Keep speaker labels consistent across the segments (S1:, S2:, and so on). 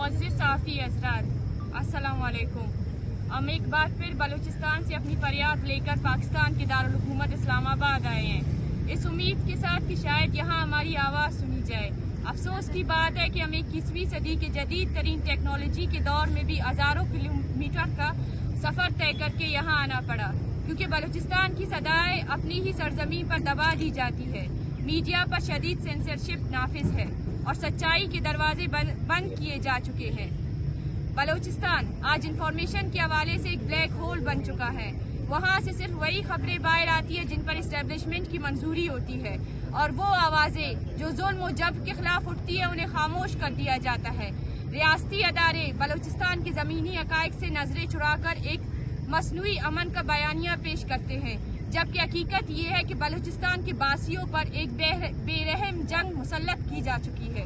S1: मुअज़्ज़िज़ साफ़ी असरार, अस्सलाम वालेकुम। हम एक बार फिर बलूचिस्तान से अपनी फरियाद लेकर पाकिस्तान के दारुल हुकूमत इस्लामाबाद आए हैं, इस उम्मीद के साथ कि शायद यहाँ हमारी आवाज़ सुनी जाए। अफसोस की बात है कि हमें 21वीं सदी के जदीद तरीन टेक्नोलॉजी के दौर में भी हज़ारों किलोमीटर का सफ़र तय करके यहाँ आना पड़ा, क्योंकि बलूचिस्तान की सदाएँ अपनी ही सरजमीन पर दबा दी जाती है। मीडिया पर शदीद सेंसरशिप नाफिज है और सच्चाई के दरवाजे बंद किए जा चुके हैं। बलूचिस्तान आज इंफॉर्मेशन के हवाले से एक ब्लैक होल बन चुका है। वहाँ से सिर्फ वही खबरें बाहर आती है जिन पर इस्टेब्लिशमेंट की मंजूरी होती है, और वो आवाज़ें जो जुल्म और जबर के खिलाफ उठती है उन्हें खामोश कर दिया जाता है। रियासती अदारे बलूचिस्तान के ज़मीनी हक़ाइक़ से नजरें चुराकर एक मसनूई अमन का बयानिया पेश करते हैं, जबकि हकीकत ये है कि बलूचिस्तान के बासियों पर एक बेरहम जंग मुसल्लत की जा चुकी है।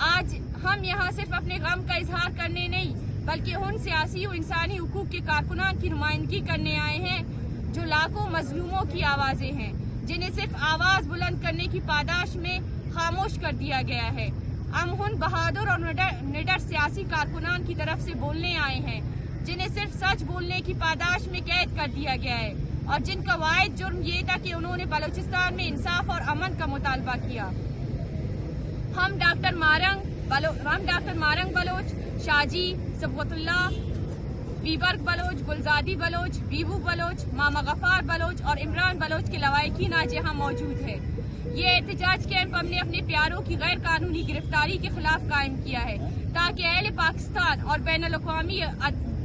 S1: आज हम यहाँ सिर्फ अपने गम का इजहार करने नहीं, बल्कि उन सियासी और इंसानी हुकूक के कारकुनान की नुमाइंदगी करने आए हैं जो लाखों मजलूमों की आवाज़ें हैं, जिन्हें सिर्फ आवाज़ बुलंद करने की पादाश में खामोश कर दिया गया है। हम उन बहादुर और निडर सियासी कारकुनान की तरफ से बोलने आए हैं जिन्हें सिर्फ सच बोलने की पादाश में कैद कर दिया गया है, और जिनका वाहिद जुर्म ये था कि उन्होंने बलूचिस्तान में इंसाफ और अमन का मुतालबा किया। हम डॉक्टर मारंग बलोच, शाजी सबगतुल्लाह, बीबर्ग बलोच, गुलजादी बलोच, बीबू बलोच, मामा गफार बलोच और इमरान बलोच के लवाहिकीन आज यहाँ मौजूद है। ये एहतजाज कैंप हमने अपने प्यारों की गैर कानूनी गिरफ्तारी के खिलाफ कायम किया है, ताकि अहले पाकिस्तान और बैनुल-अक़वामी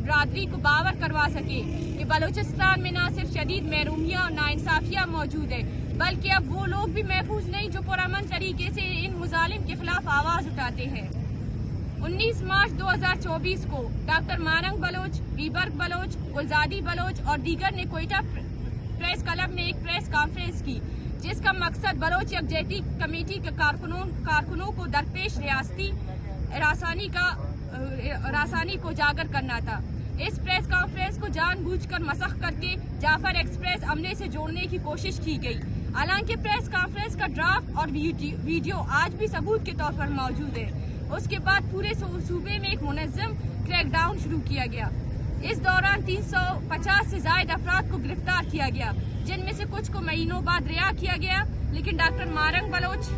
S1: बरादरी को बावर करवा सके कि बलूचिस्तान में न सिर्फ शदीद महरूमियाँ और नाइंसाफियाँ मौजूद है, बल्कि अब वो लोग भी महफूज नहीं जो पुरअमन तरीके से इन मुजालिम के खिलाफ आवाज़ उठाते हैं। 19 मार्च 2024 को doctor Marang Bloch, Beebarg Baloch, Gulzadi Bloch और दीगर ने कोयटा प्रेस क्लब में एक प्रेस कॉन्फ्रेंस की, जिसका मकसद बलोच यकजहती कमेटी के कारकुनों को दरपेश रियासती रासानी को उजागर करना था। इस प्रेस कॉन्फ्रेंस को जानबूझकर मसख करके जाफर एक्सप्रेस अमले से जोड़ने की कोशिश की गई। हालांकि प्रेस कॉन्फ्रेंस का ड्राफ्ट और वीडियो आज भी सबूत के तौर पर मौजूद है। उसके बाद पूरे सूबे में एक मुनज़्ज़म क्रैकडाउन शुरू किया गया। इस दौरान 350 से ज्यादा अफराद को गिरफ्तार किया गया, जिनमें से कुछ को महीनों बाद रिहा किया गया, लेकिन डॉक्टर मारंग बलोच,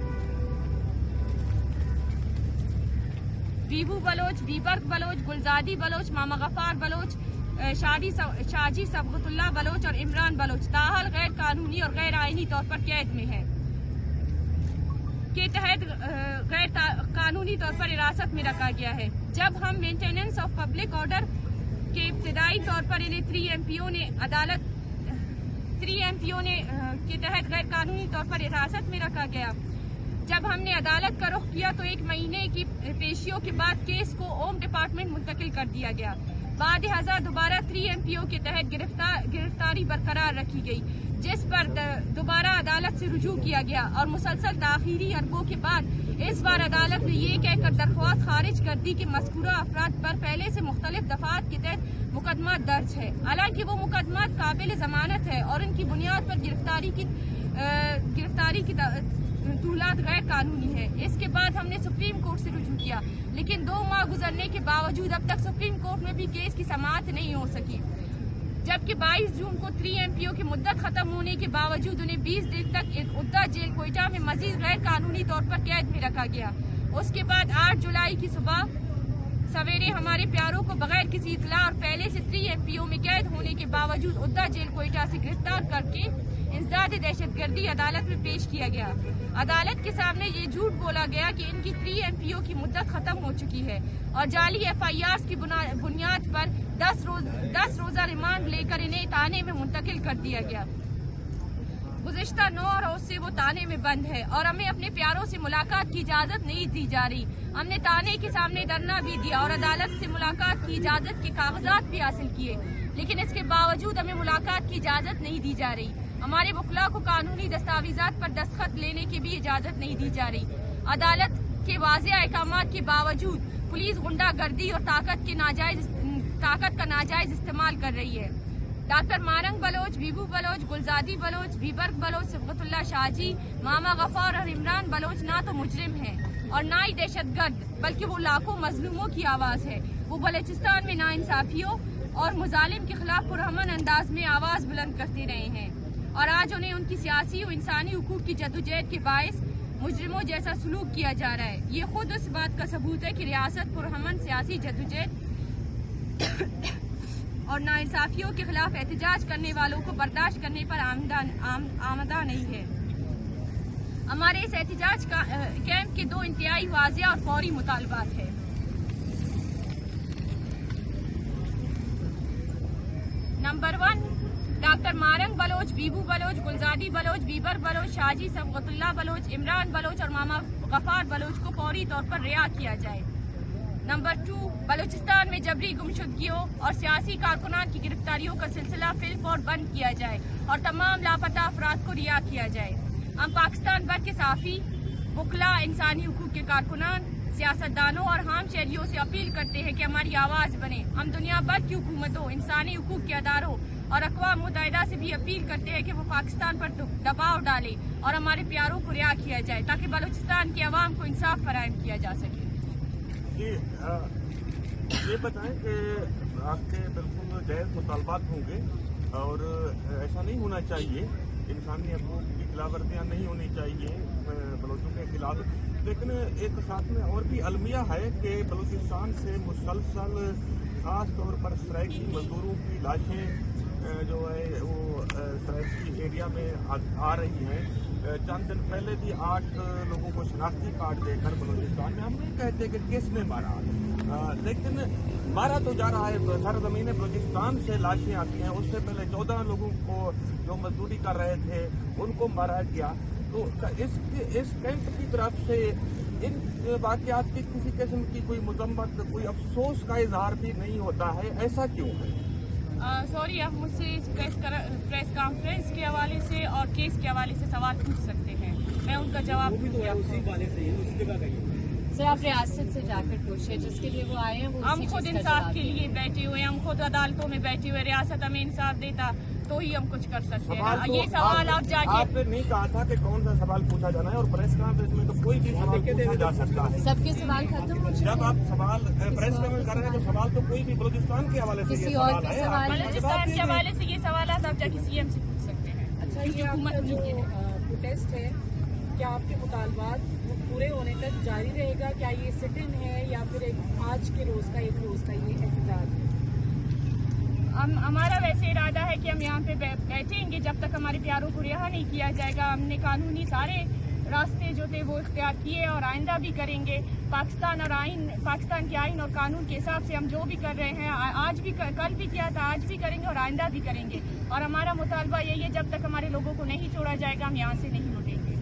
S1: बीबू बलोच, बीबर्ग बलोच, गुलजादी बलोच, मामा गफार बलोच, शाजी सबगतुल्लाह बलोच और इमरान बलोच ताहल गैर कानूनी और गैर आईनी तौर पर कैद में है के तहत गैर कानूनी तौर पर हिरासत में रखा गया है। जब हम मेंटेनेंस ऑफ पब्लिक ऑर्डर के इब्तदाई तौर पर इन्हें 3 MPO ने के तहत गैर कानूनी तौर पर हिरासत में रखा गया। जब हमने अदालत का रुख किया तो 1 महीने की पेशियों के बाद केस को होम डिपार्टमेंट मुंतकिल कर दिया गया। बाद हजार दोबारा 3 MPO के तहत गिरफ्तारी बरकरार रखी गई, जिस पर दोबारा अदालत से रुजू किया गया और मुसलसल ताखीरी अरबों के बाद इस बार अदालत ने ये कहकर दरख्वास्त खारिज कर दी कि मज़कूरा अफराद पर पहले से मुख्तलिफ दफात के तहत मुकदमा दर्ज है। हालांकि वो मुकदमा काबिल जमानत है और इनकी बुनियाद पर गिरफ्तारी की तूलात गैर कानूनी है। इसके बाद हमने सुप्रीम कोर्ट से रुजू किया, लेकिन 2 माह गुजरने के बावजूद अब तक सुप्रीम कोर्ट में भी केस की समाअत नहीं हो सकी, जबकि 22 जून को 3 MPO की मुद्दत खत्म होने के बावजूद उन्हें 20 दिन तक उद्दा जेल कोयटा में मजीद गैर कानूनी तौर पर कैद में रखा गया। उसके बाद 8 जुलाई की सुबह सवेरे हमारे प्यारों को बगैर किसी इतला और पहले से 3 MPO में कैद होने के बावजूद उद्दा जेल कोयटा से गिरफ्तार करके इंसदाद दहशतगर्दी अदालत में पेश किया गया। अदालत के सामने ये झूठ बोला गया कि इनकी 3 MPO की मुद्दत खत्म हो चुकी है और जाली FIRs की बुनियाद पर 10 रोजा रिमांड लेकर इन्हें थाने में मुंतकिल कर दिया गया। गुज़िश्ता 9 रोज से वो थाने में बंद है और हमें अपने प्यारों से मुलाकात की इजाजत नहीं दी जा रही। हमने थाने के सामने धरना भी दिया और अदालत से मुलाकात की इजाजत के कागजात भी हासिल किए, लेकिन इसके बावजूद हमें मुलाकात की इजाजत नहीं दी जा रही। हमारे वकला को कानूनी दस्तावेजात पर दस्तखत लेने की भी इजाजत नहीं दी जा रही। अदालत के वाज़ेह अहकामात के बावजूद पुलिस गुंडागर्दी और ताकत का नाजायज इस्तेमाल कर रही है। डॉक्टर मारंग बलोच, बीबू बलोच, गुलजादी बलोच, बीबर्ग बलोच, सबगतुल्लाह शाजी, मामा गफार और इमरान बलोच ना तो मुजरिम हैं, और ना ही दहशतगर्द, बल्कि वो लाखों मजलूमों की आवाज़ है। वो बलूचिस्तान में नाइंसाफियों और मुजालिम के खिलाफ पुरअमन अंदाज में आवाज़ बुलंद करते रहे हैं और आज उन्हें उनकी सियासी और इंसानी हुकूक की जद्दोजहद के बायस मुजरिमों जैसा सलूक किया जा रहा है। ये खुद उस बात का सबूत है कि रियासत पुरअमन सियासी जद्दोजहद और नाइंसाफियों के खिलाफ एहतजाज करने वालों को बर्दाश्त करने पर आमदा नहीं है। हमारे इस एहतजाज का कैंप के दो इंतहाई वाज़ेह और फौरी मुतालबात है। नंबर 1, डॉक्टर मारंग बलोच, बीबू बलोच, गुलजादी बलोच, बीबर बलोच, शाजी सबगतुल्लाह बलोच, इमरान बलोच और मामा गफार बलोच को फौरी तौर पर रिहा किया जाए। नंबर 2, बलूचिस्तान में जबरी गुमशुदगियों और सियासी कारकुनान की गिरफ्तारियों का सिलसिला फिलफौर बंद किया जाए और तमाम लापता अफराद को रिहा किया जाए। हम पाकिस्तान भर के सहाफ़ी, वकला, इंसानी हुकूक के कारकुनान, सियासतदानों और आम शहरियों से अपील करते हैं कि हमारी आवाज़ बने। हम दुनिया भर की हुकूमतों, इंसानी हुकूक के अदारों और अक़वाम मुत्तहिदा से भी अपील करते हैं कि वो पाकिस्तान पर दबाव डाले और हमारे प्यारों को रिहा किया जाए ताकि बलूचिस्तान की आवाम को इंसाफ फराहम किया जा सके।
S2: ये बताएं कि आपके बिल्कुल जायज़ मुतालबात होंगे और ऐसा नहीं होना चाहिए, इंसानी हकूक़ की खिलाफवर्जियाँ नहीं होनी चाहिए बलोचों के खिलाफ, लेकिन एक साथ में और भी अलमिया है कि बलूचिस्तान से मुसलसल खास तौर पर सराइकी मजदूरों की लाशें जो है वो सराइकी एरिया में आ रही हैं। चंद दिन पहले भी 8 लोगों को शनाख्ती कार्ड देकर बलूचिस्तान में, हम नहीं कहते कि किसने मारा, लेकिन मारा तो जा रहा है। सरजमीन बलूचिस्तान से लाशें आती हैं। उससे पहले 14 लोगों को जो मजदूरी कर रहे थे उनको मारा गया। तो इस कैंप की तरफ से इन वाक़यात की किसी किस्म की कोई मजम्मत, कोई अफसोस का इजहार भी नहीं होता है, ऐसा क्यों है?
S1: सॉरी, आप मुझसे इस प्रेस कॉन्फ्रेंस के हवाले से और केस के हवाले से सवाल पूछ सकते हैं, मैं उनका जवाब
S3: सर आप रियासत से जाकर पूछिए जिसके लिए वो आए हैं। वो
S1: हम खुद इंसाफ के लिए बैठे हुए हैं, हम खुद अदालतों में बैठे हुए, रियासत हमें इंसाफ देता तो ही हम कुछ कर सकते हैं। ये सवाल आप जाके
S2: आपने नहीं कहा था कि कौन सा सवाल पूछा जाना है, और प्रेस कॉन्फ्रेंस में तो कोई भी सवाल पूछा जा सकता है।
S3: सबके सवाल खत्म हो चुके हैं।
S2: जब आप सवाल प्रेस कॉन्फ्रेंस कर रहे हैं तो सवाल तो कोई भी बलूचिस्तान के हवाले से
S3: किसी
S2: ये
S3: और
S2: सवाल
S3: के
S2: है।
S3: सवाल
S1: बलूचिस्तान के हवाले से ये सवाल आप जाके सीएम से पूछ सकते हैं।
S4: अच्छा, ये आपका जो प्रोटेस्ट है, क्या आपके मुतालबात पूरे होने तक जारी रहेगा? क्या ये सिट इन है या फिर आज के रोज का एक रोज का ये एहतजाज है?
S1: हमारा वैसे इरादा है कि हम यहाँ पे बैठेंगे जब तक हमारे प्यारों को रिहा नहीं किया जाएगा। हमने कानूनी सारे रास्ते जो थे वो इख्तियार किए और आइंदा भी करेंगे। पाकिस्तान के आइन और कानून के हिसाब से हम जो भी कर रहे हैं, आज भी कल भी किया था, आज भी करेंगे और आइंदा भी करेंगे। और हमारा मुतालबा यही है, जब तक हमारे लोगों को नहीं छोड़ा जाएगा हम यहाँ से नहीं लौटेंगे।